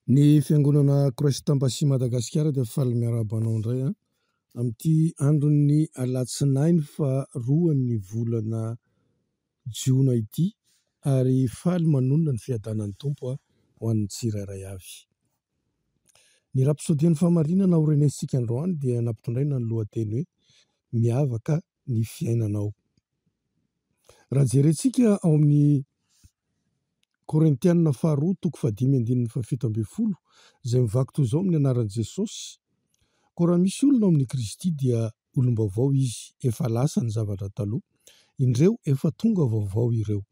Ny fiangonana Kristam-basia Madagasikara dia faly miarahaba anao indray amin'ity andron'ny alatsinainy faharoan'ny volana Jiona ity, ary faly manonona ny fiadanan'ny Tompo ho an'ny tsirairay avy. Ny rapisodian'ny famarinana ho renesitsika androany dia nampitondraina ny lohateny hoe miavaka ny fiainanao. Raha jerentsika ao amin'ny Korintianina faharoa toko 5:17 izay mivaky toy izao amin'ny anaran'i Jesosy: koa raha misy olona ao amin'ny Kristy dia olom-baovao izy, efa lasa ny zavatra taloha, indreo efa tonga vaovao ireo.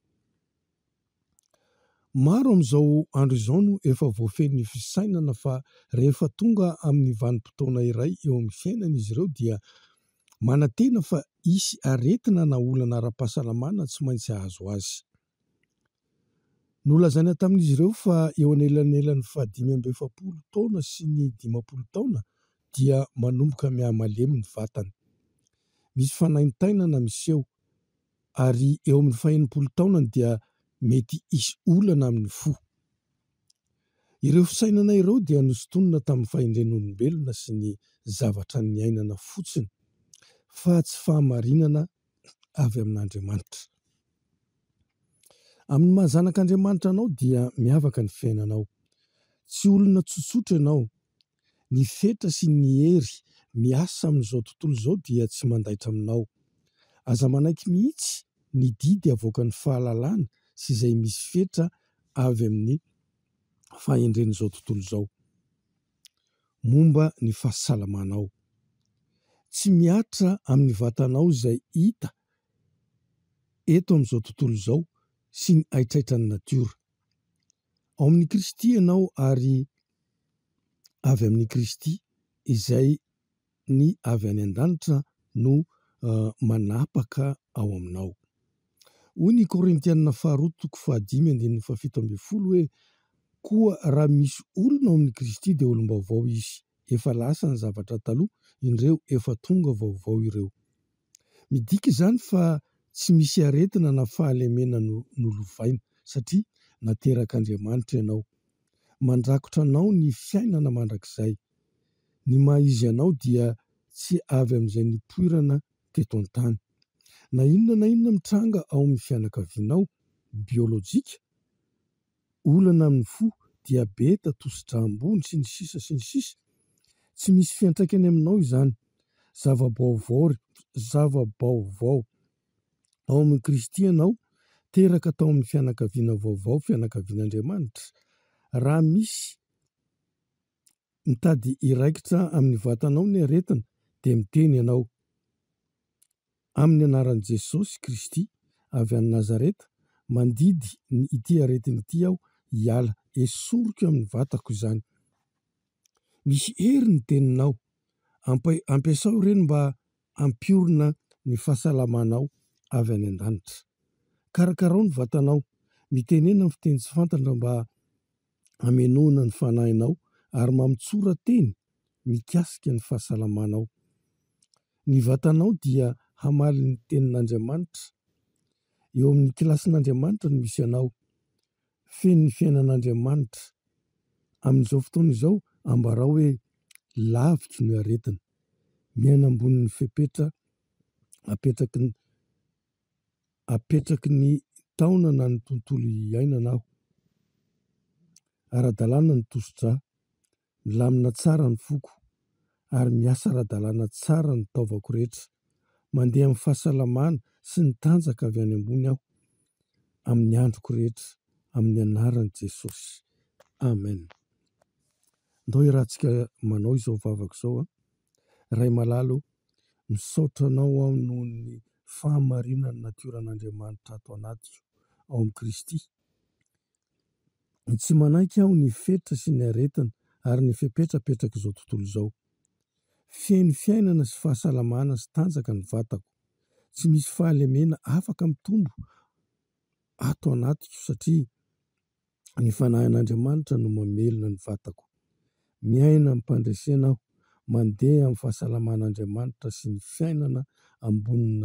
Maro amin'izao andro izao no efa voafehin'ny fisainana fa rehefa tonga amin'ny vanim-potoana iray eo amin'ny fiainana izy ireo dia manantena fa hisy aretina na olana ara-pahasalamana tsy maintsy hahazo azy. Nolazaina tamin'izy ireo fa eo anelanelan'ny 570 taona sy ny 50 taona dia manomboka miha-malemy ny vatany. Misy fanaintainana miseho, ary eo amin'ny 90 taonany dia mety hisy olana amin'ny fo. Ireo fisainana ireo dia nosintonina tamin'ny fahendren'olombelona sy ny zavatra ny ainana fotsiny, fa tsy fahamarinana avy amin'Andriamanitra. Amin'ny mahazanak'Andriamanitra anao dia miavaka ny fiainanao. Tsy olona tsotsotra ianao. Ny fetra sy ny hery miasa amin'izao tontolo izao dia tsy mandaitra aminao. Aza manaiky mihitsy ny didy avoaka ny fahalalana sy izay misy fetra avy amin'ny fahendren'izao tontolo izao. Momba ny fahasalamanao. Tsy miatra amin'ny vatanao izay hita eto amin'izao tontolo izao sy ny aitraitran'ny natiora. Ao amin'ny Kristy ianao ary avy amin'ny Kristy izay ny avy any an-danitra no manapaka ao aminao. Hoy ny Korintianina faharoa toko 5:17 hoe koa raha misy olona ao amin'ny Kristy dia olom-baovao izy, efa lasa ny zavatra taloha, indreo efa tonga vaovao ireo. Midika izany fa tsy misy aretina na fahalemena nolovaina satria naterak'Andriamanitra ianao. Mandrakotra anao ny fiainana mandrakizay. Ny maha-izy anao dia tsy avy amin'izay nipoirana teto an-tany. Na inona mitranga ao amin'ny fianakavianao biôlôjika, olana amin'ny fo, diabeta, tosi-drà-ambony sy ny sisa sy ny sisa, tsy misy fiantraikany aminao izany. Zava-baovao ao amin'ny Kristy ianao, teraka tao amin'ny fianakaviana vaovao, fianakavian'Andriamanitra. Raha misy mitady iraikitra amin'ny vatanao ny aretina dia miteny ianao: amin'ny anaran'i Jesosy Kristy avy any Nazareta, mandidy ity aretina ity aho, hiala, esoriko amin'ny vatako izany. Misy hery ny teninao. Ampiasao ireny mba hampiorina ny fahasalamanao avy any an-danitra. Karakarao ny vatanao, mitenena ny fiteny tsy fantatra mba hamenoana ny fanahinao ary mamitsorateny mikasika ny fahasalamanao. Ny vatanao dia hamaly ny tenin'Andriamanitra. Eo amin'ny kilasin'Andriamanitra no misy anao, feno ny fiainan'Andriamanitra. Amin'izao fotoana izao ambarao hoe lavitra ny aretina, miaina ambonin'ny fepetra, apetraky ny taona na ny tontolo iainana aho. Ara-dalàna ny tosi-drà, milamina tsara ny foko, ary miasa ara-dalàna tsara ny taovako rehetra. Mandeha amin'ny fahasalamana sy ny tanjaka avy any ambony aho amin'ny androko rehetra, amin'ny anaran'i Jesosy. Amen. Ndao iarahantsika manao izao vavaka izao. Ray malalo, misaotra anao aho noho ny fahamarinan'ny natioran'Andriamanitra ato anatiko ao amin'ny Kristy. Tsy manaiky aho ny fetra sy ny aretina ary ny fepetrapetraka izao tontolo izao. Feno fiainana sy fahasalamana sy tanjaka ny vatako. Tsy misy fahalemena afaka mitombo ato anatiko satria ny fanahin'Andriamanitra no mamelona ny vatako. Miaina amin'ny mpandresena aho, mandeha amin'ny fahasalaman'Andriamanitra sy ny fiainana ambonina